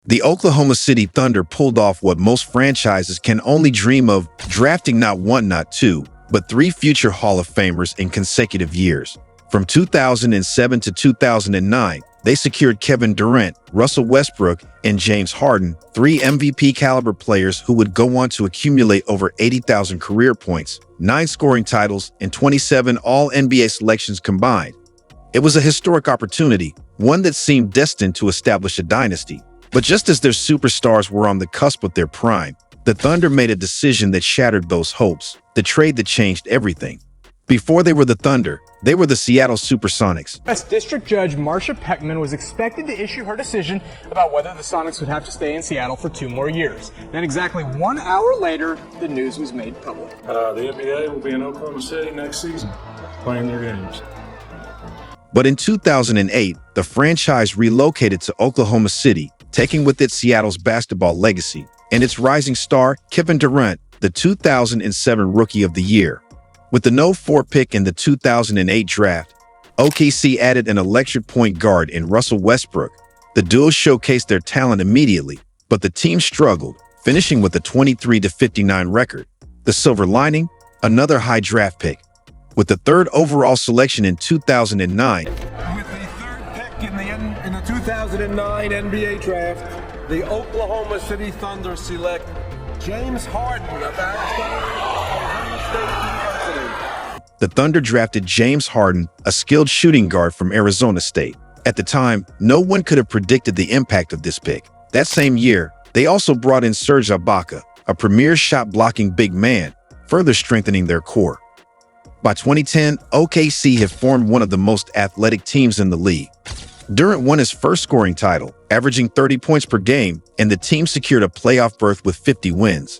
The Oklahoma City Thunder pulled off what most franchises can only dream of, drafting not one, not two, but three future Hall of Famers in consecutive years. From 2007 to 2009, they secured Kevin Durant, Russell Westbrook, and James Harden, three MVP-caliber players who would go on to accumulate over 80,000 career points, 9 scoring titles, and 27 All-NBA selections combined. It was a historic opportunity, one that seemed destined to establish a dynasty. But just as their superstars were on the cusp of their prime, the Thunder made a decision that shattered those hopes, the trade that changed everything. Before they were the Thunder, they were the Seattle Supersonics. U.S. District Judge Marcia Peckman was expected to issue her decision about whether the Sonics would have to stay in Seattle for 2 more years. Then exactly 1 hour later, the news was made public. The NBA will be in Oklahoma City next season, playing their games. But in 2008, the franchise relocated to Oklahoma City, taking with it Seattle's basketball legacy and its rising star, Kevin Durant, the 2007 Rookie of the Year. With the No. 4 pick in the 2008 draft, OKC added an electric point guard in Russell Westbrook. The duo showcased their talent immediately, but the team struggled, finishing with a 23-59 record. The silver lining? Another high draft pick. With the 3rd overall selection in 2009, With the 3rd pick in the 2009 NBA draft, the Oklahoma City Thunder select James Harden of Arizona State University. the Thunder drafted James Harden, a skilled shooting guard from Arizona State. At the time, no one could have predicted the impact of this pick. That same year, they also brought in Serge Ibaka, a premier shot-blocking big man, further strengthening their core. By 2010, OKC had formed one of the most athletic teams in the league. Durant won his first scoring title, averaging 30 points per game, and the team secured a playoff berth with 50 wins.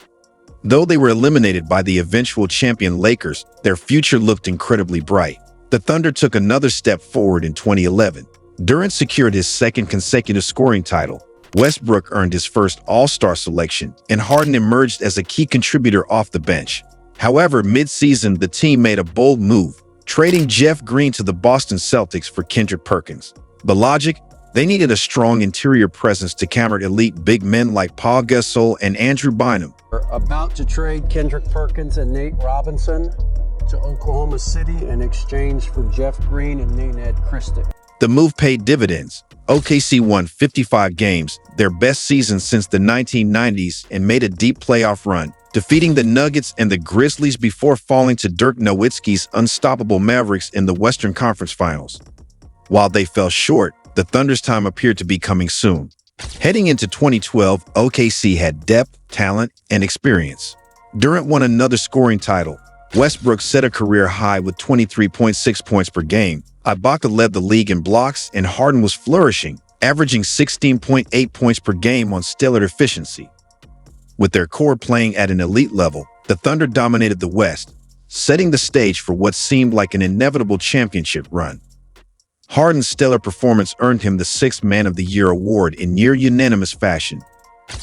Though they were eliminated by the eventual champion Lakers, their future looked incredibly bright. The Thunder took another step forward in 2011. Durant secured his 2nd consecutive scoring title. Westbrook earned his first All-Star selection, and Harden emerged as a key contributor off the bench. However, mid-season, the team made a bold move, trading Jeff Green to the Boston Celtics for Kendrick Perkins. The logic? They needed a strong interior presence to counter elite big men like Paul Gasol and Andrew Bynum. We're about to trade Kendrick Perkins and Nate Robinson to Oklahoma City in exchange for Jeff Green and Nate Christic. The move paid dividends. OKC won 55 games, their best season since the 1990s, and made a deep playoff run, defeating the Nuggets and the Grizzlies before falling to Dirk Nowitzki's unstoppable Mavericks in the Western Conference Finals. While they fell short, the Thunder's time appeared to be coming soon. Heading into 2012, OKC had depth, talent, and experience. Durant won another scoring title. Westbrook set a career high with 23.6 points per game. Ibaka led the league in blocks, and Harden was flourishing, averaging 16.8 points per game on stellar efficiency. With their core playing at an elite level, the Thunder dominated the West, setting the stage for what seemed like an inevitable championship run. Harden's stellar performance earned him the 6th Man of the Year award in near-unanimous fashion.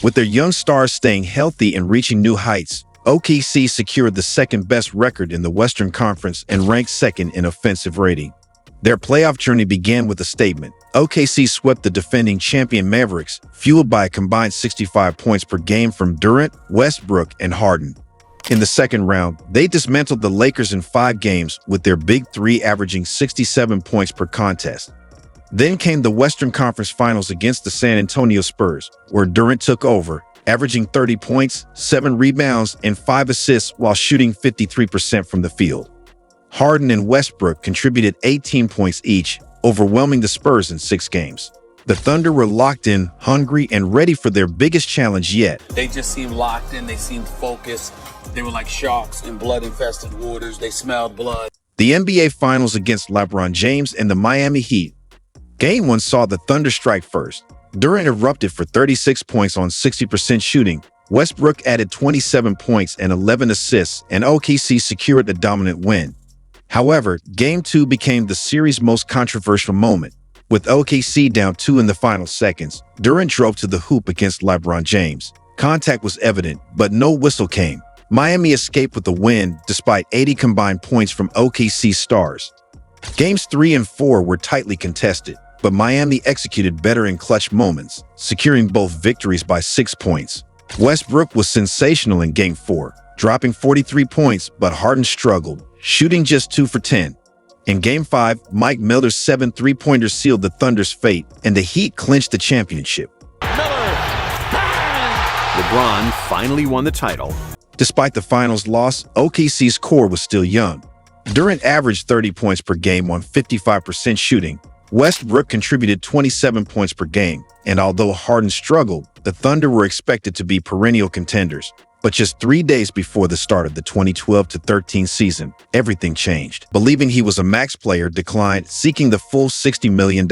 With their young stars staying healthy and reaching new heights, OKC secured the 2nd-best record in the Western Conference and ranked 2nd in offensive rating. Their playoff journey began with a statement. OKC swept the defending champion Mavericks, fueled by a combined 65 points per game from Durant, Westbrook, and Harden. In the second round, they dismantled the Lakers in 5 games, with their big three averaging 67 points per contest. Then came the Western Conference Finals against the San Antonio Spurs, where Durant took over, averaging 30 points, 7 rebounds, and 5 assists while shooting 53% from the field. Harden and Westbrook contributed 18 points each, overwhelming the Spurs in 6 games. The Thunder were locked in, hungry, and ready for their biggest challenge yet. They just seemed locked in. They seemed focused. They were like sharks in blood-infested waters. They smelled blood. The NBA Finals against LeBron James and the Miami Heat. Game 1 saw the Thunder strike first. Durant erupted for 36 points on 60% shooting. Westbrook added 27 points and 11 assists, and OKC secured the dominant win. However, Game 2 became the series' most controversial moment. With OKC down 2 in the final seconds, Durant drove to the hoop against LeBron James. Contact was evident, but no whistle came. Miami escaped with the win despite 80 combined points from OKC stars. Games 3 and 4 were tightly contested. but Miami executed better in clutch moments, securing both victories by 6 points. Westbrook was sensational in Game 4, dropping 43 points, but Harden struggled, shooting just 2 for 10. In Game 5, Mike Miller's 7 three-pointers sealed the Thunder's fate, and the Heat clinched the championship. LeBron finally won the title. Despite the finals loss, OKC's core was still young. Durant averaged 30 points per game on 55% shooting. Westbrook contributed 27 points per game, and although Harden struggled, the Thunder were expected to be perennial contenders. But just 3 days before the start of the 2012-13 season, everything changed. Believing he was a max player declined, seeking the full $60 million.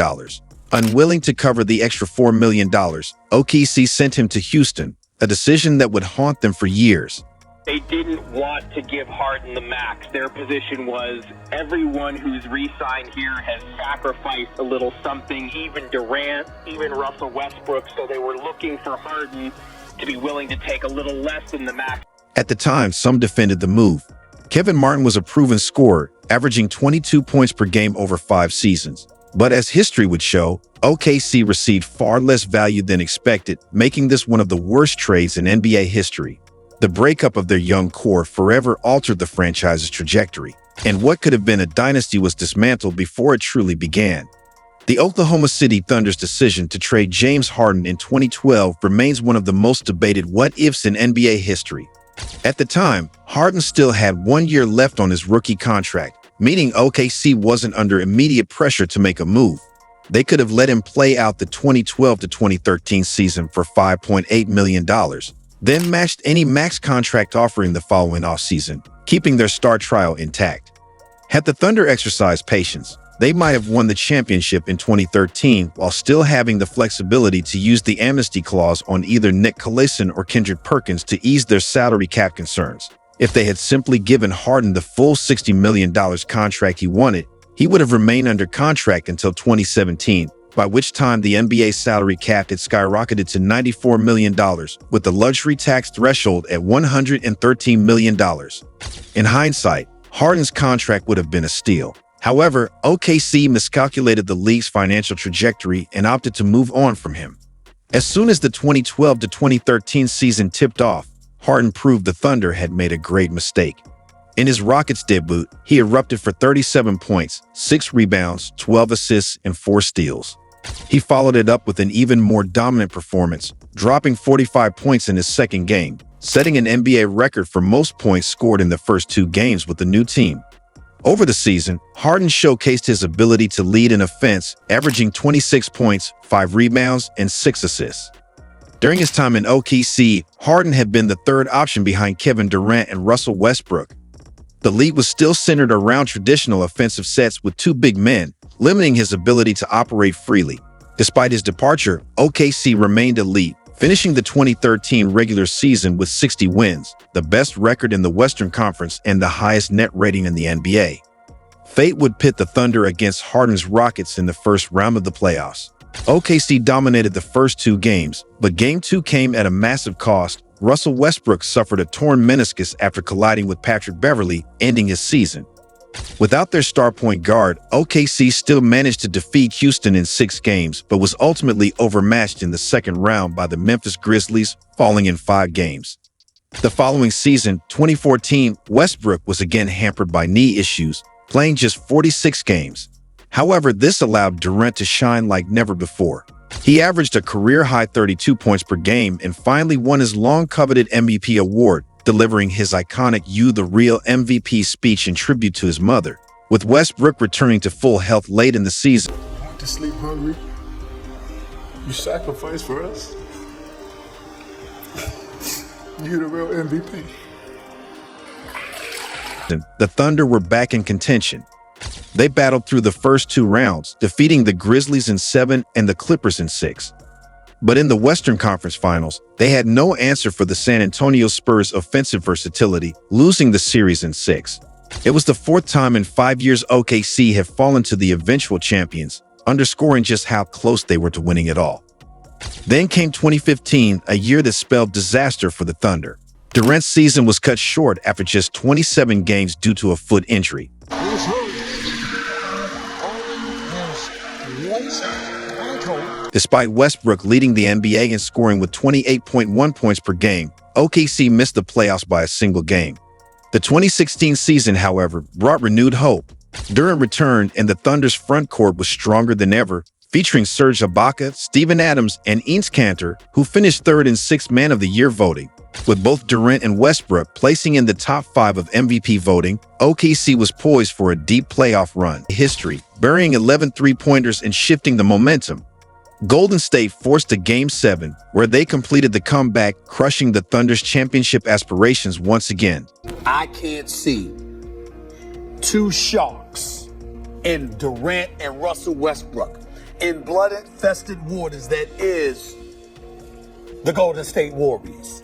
Unwilling to cover the extra $4 million, OKC sent him to Houston, a decision that would haunt them for years. They didn't want to give Harden the max. Their position was everyone who's re-signed here has sacrificed a little something, even Durant, even Russell Westbrook, so they were looking for Harden to be willing to take a little less than the max. At the time, some defended the move. Kevin Martin was a proven scorer, averaging 22 points per game over 5 seasons. But as history would show, OKC received far less value than expected, making this one of the worst trades in NBA history. The breakup of their young core forever altered the franchise's trajectory, and what could have been a dynasty was dismantled before it truly began. The Oklahoma City Thunder's decision to trade James Harden in 2012 remains one of the most debated what-ifs in NBA history. At the time, Harden still had 1 year left on his rookie contract, meaning OKC wasn't under immediate pressure to make a move. They could have let him play out the 2012-2013 season for $5.8 million, then matched any max contract offering the following offseason, keeping their star trial intact. Had the Thunder exercised patience, they might have won the championship in 2013 while still having the flexibility to use the amnesty clause on either Nick Collison or Kendrick Perkins to ease their salary cap concerns. If they had simply given Harden the full $60 million contract he wanted, he would have remained under contract until 2017, by which time the NBA salary cap had skyrocketed to $94 million, with the luxury tax threshold at $113 million. In hindsight, Harden's contract would have been a steal. However, OKC miscalculated the league's financial trajectory and opted to move on from him. As soon as the 2012-2013 season tipped off, Harden proved the Thunder had made a great mistake. In his Rockets debut, he erupted for 37 points, 6 rebounds, 12 assists, and 4 steals. He followed it up with an even more dominant performance, dropping 45 points in his second game, setting an NBA record for most points scored in the first 2 games with the new team. Over the season, Harden showcased his ability to lead in offense, averaging 26 points, 5 rebounds, and 6 assists. During his time in OKC, Harden had been the third option behind Kevin Durant and Russell Westbrook. The league was still centered around traditional offensive sets with 2 big men, limiting his ability to operate freely. Despite his departure, OKC remained elite, finishing the 2013 regular season with 60 wins, the best record in the Western Conference and the highest net rating in the NBA. Fate would pit the Thunder against Harden's Rockets in the first round of the playoffs. OKC dominated the first 2 games, but Game 2 came at a massive cost. Russell Westbrook suffered a torn meniscus after colliding with Patrick Beverley, ending his season. Without their star point guard, OKC still managed to defeat Houston in 6 games, but was ultimately overmatched in the second round by the Memphis Grizzlies, falling in 5 games. The following season, 2014, Westbrook was again hampered by knee issues, playing just 46 games. However, this allowed Durant to shine like never before. He averaged a career-high 32 points per game and finally won his long-coveted MVP award, delivering his iconic "You the Real MVP" speech in tribute to his mother. With Westbrook returning to full health late in the season, You went to sleep hungry. You sacrificed for us. You the real MVP. the Thunder were back in contention. They battled through the first 2 rounds, defeating the Grizzlies in 7 and the Clippers in 6. But in the Western Conference Finals, they had no answer for the San Antonio Spurs' offensive versatility, losing the series in 6. It was the 4th time in 5 years OKC had fallen to the eventual champions, underscoring just how close they were to winning it all. Then came 2015, a year that spelled disaster for the Thunder. Durant's season was cut short after just 27 games due to a foot injury. Only has 1 shot. Despite Westbrook leading the NBA in scoring with 28.1 points per game, OKC missed the playoffs by a single game. The 2016 season, however, brought renewed hope. Durant returned and the Thunder's front court was stronger than ever, featuring Serge Ibaka, Steven Adams, and Enes Kanter, who finished third in Sixth Man of the Year voting. With both Durant and Westbrook placing in the top 5 of MVP voting, OKC was poised for a deep playoff run. History, burying 11 three-pointers and shifting the momentum. Golden State forced a Game 7, where they completed the comeback, crushing the Thunder's championship aspirations once again. I can't see two sharks in Durant and Russell Westbrook in blood-infested waters that is the Golden State Warriors.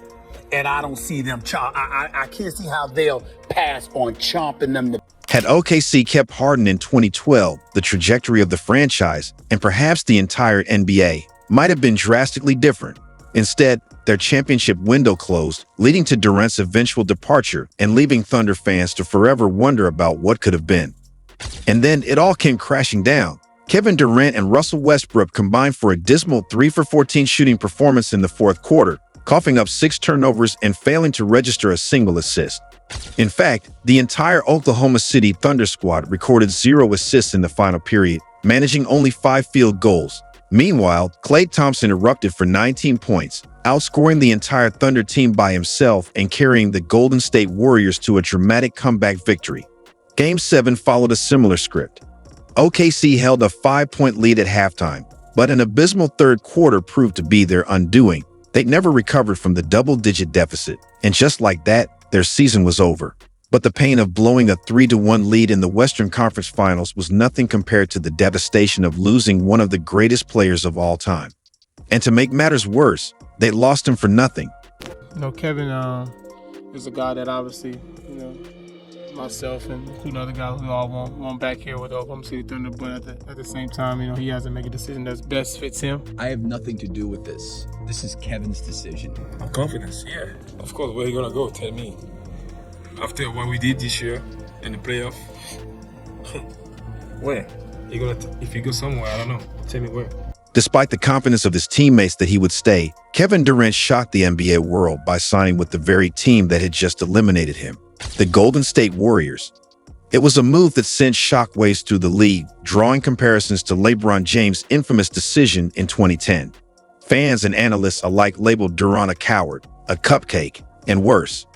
And I don't see them I can't see how they'll pass on chomping them to. Had OKC kept Harden in 2012, the trajectory of the franchise, and perhaps the entire NBA, might have been drastically different. Instead, their championship window closed, leading to Durant's eventual departure and leaving Thunder fans to forever wonder about what could have been. And then it all came crashing down. Kevin Durant and Russell Westbrook combined for a dismal 3 for 14 shooting performance in the fourth quarter, coughing up 6 turnovers and failing to register a single assist. In fact, the entire Oklahoma City Thunder squad recorded 0 assists in the final period, managing only 5 field goals. Meanwhile, Klay Thompson erupted for 19 points, outscoring the entire Thunder team by himself and carrying the Golden State Warriors to a dramatic comeback victory. Game 7 followed a similar script. OKC held a 5-point lead at halftime, but an abysmal third quarter proved to be their undoing. They never recovered from the double-digit deficit, and just like that, their season was over. But the pain of blowing a 3-1 lead in the Western Conference Finals was nothing compared to the devastation of losing one of the greatest players of all time. And to make matters worse, they lost him for nothing. Kevin is a guy that obviously, myself and other guys, we all want back here with Oklahoma City Thunder, but at the same time, he has to make a decision that best fits him. I have nothing to do with this. This is Kevin's decision. Confidence, yeah. Of course, where are you gonna go? Tell me. After what we did this year in the playoff, where? If you go somewhere, I don't know. Tell me where. Despite the confidence of his teammates that he would stay, Kevin Durant shocked the NBA world by signing with the very team that had just eliminated him, the Golden State Warriors. It was a move that sent shockwaves through the league, drawing comparisons to LeBron James' infamous decision in 2010. Fans and analysts alike labeled Durant a coward, a cupcake, and worse.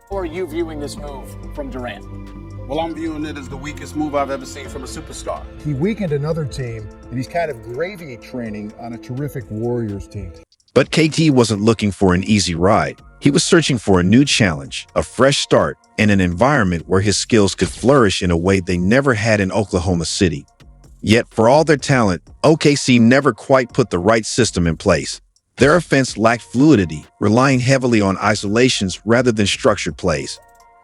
How are you viewing this move from Durant? Well, I'm viewing it as the weakest move I've ever seen from a superstar. He weakened another team, and he's kind of gravy training on a terrific Warriors team. But KD wasn't looking for an easy ride. He was searching for a new challenge, a fresh start, and an environment where his skills could flourish in a way they never had in Oklahoma City. Yet, for all their talent, OKC never quite put the right system in place. Their offense lacked fluidity, relying heavily on isolations rather than structured plays.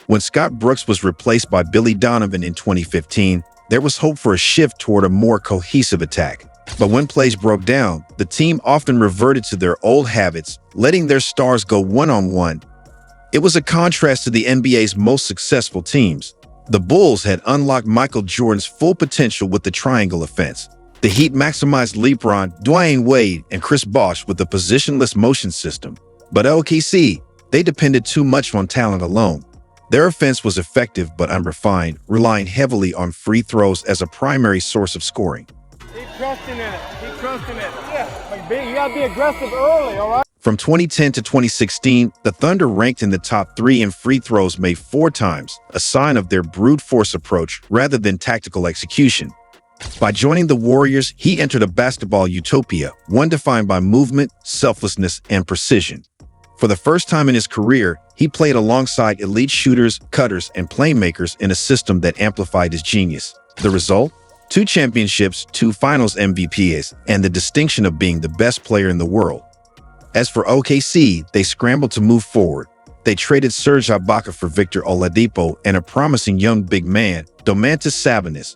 When Scott Brooks was replaced by Billy Donovan in 2015, there was hope for a shift toward a more cohesive attack. But when plays broke down, the team often reverted to their old habits, letting their stars go one-on-one. It was a contrast to the NBA's most successful teams. The Bulls had unlocked Michael Jordan's full potential with the triangle offense. The Heat maximized LeBron, Dwayne Wade, and Chris Bosh with a positionless motion system. But OKC, they depended too much on talent alone. Their offense was effective but unrefined, relying heavily on free throws as a primary source of scoring. Keep trusting in it. Keep trusting in it. Yeah, you gotta be aggressive early, all right? From 2010 to 2016, the Thunder ranked in the top 3 in free throws made 4 times, a sign of their brute force approach rather than tactical execution. By joining the Warriors, he entered a basketball utopia, one defined by movement, selflessness, and precision. For the first time in his career, he played alongside elite shooters, cutters, and playmakers in a system that amplified his genius. The result? 2 championships, 2 finals MVPs, and the distinction of being the best player in the world. As for OKC, they scrambled to move forward. They traded Serge Ibaka for Victor Oladipo and a promising young big man, Domantas Sabonis.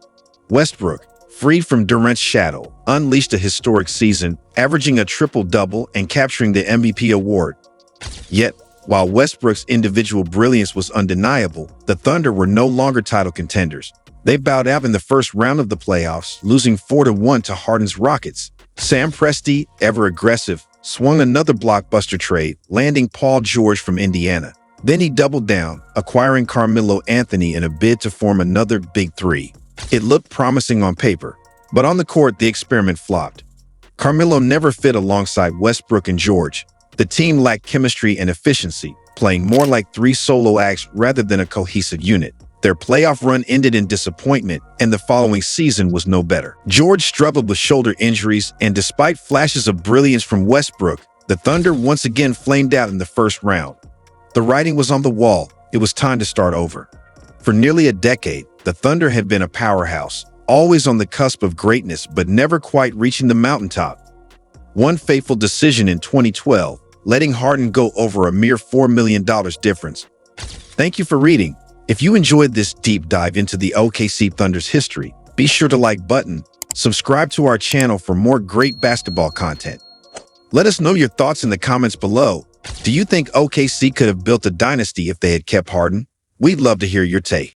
Westbrook, freed from Durant's shadow, unleashed a historic season, averaging a triple-double and capturing the MVP award. Yet, while Westbrook's individual brilliance was undeniable, the Thunder were no longer title contenders. They bowed out in the first round of the playoffs, losing 4-1 to Harden's Rockets. Sam Presti, ever aggressive, swung another blockbuster trade, landing Paul George from Indiana. Then he doubled down, acquiring Carmelo Anthony in a bid to form another Big Three. It looked promising on paper, but on the court, the experiment flopped. Carmelo never fit alongside Westbrook and George. The team lacked chemistry and efficiency, playing more like three solo acts rather than a cohesive unit. Their playoff run ended in disappointment, and the following season was no better. George struggled with shoulder injuries, and despite flashes of brilliance from Westbrook, the Thunder once again flamed out in the first round. The writing was on the wall. It was time to start over. For nearly a decade, the Thunder had been a powerhouse, always on the cusp of greatness but never quite reaching the mountaintop. One fateful decision in 2012, letting Harden go over a mere $4 million difference. Thank you for reading. If you enjoyed this deep dive into the OKC Thunder's history, be sure to like button, subscribe to our channel for more great basketball content. Let us know your thoughts in the comments below. Do you think OKC could have built a dynasty if they had kept Harden? We'd love to hear your take.